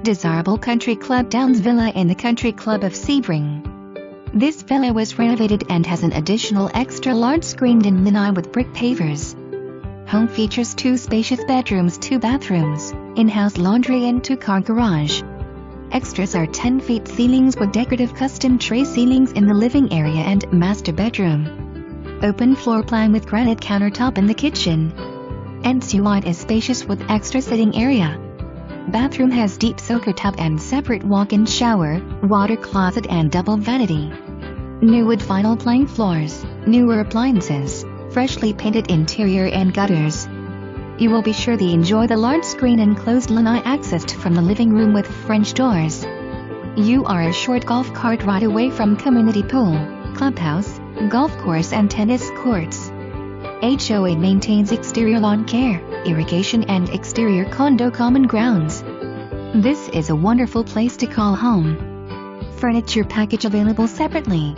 desirable Country Club Downs villa in the Country Club of Sebring. This villa was renovated and has an additional extra-large screened-in lanai with brick pavers. Home features 2 spacious bedrooms, 2 bathrooms, in-house laundry and 2-car garage. Extras are 10 feet ceilings with decorative custom tray ceilings in the living area and master bedroom. Open floor plan with granite countertop in the kitchen. Ensuite is spacious with extra sitting area. Bathroom has deep soaker tub and separate walk-in shower, water closet and double vanity. New wood vinyl plank floors, newer appliances, freshly painted interior and gutters. You will be sure to enjoy the large screen and closed lanai accessed from the living room with French doors. You are a short golf cart ride away from community pool, clubhouse, golf course and tennis courts. HOA maintains exterior lawn care, irrigation and exterior condo common grounds. This is a wonderful place to call home. Furniture package available separately.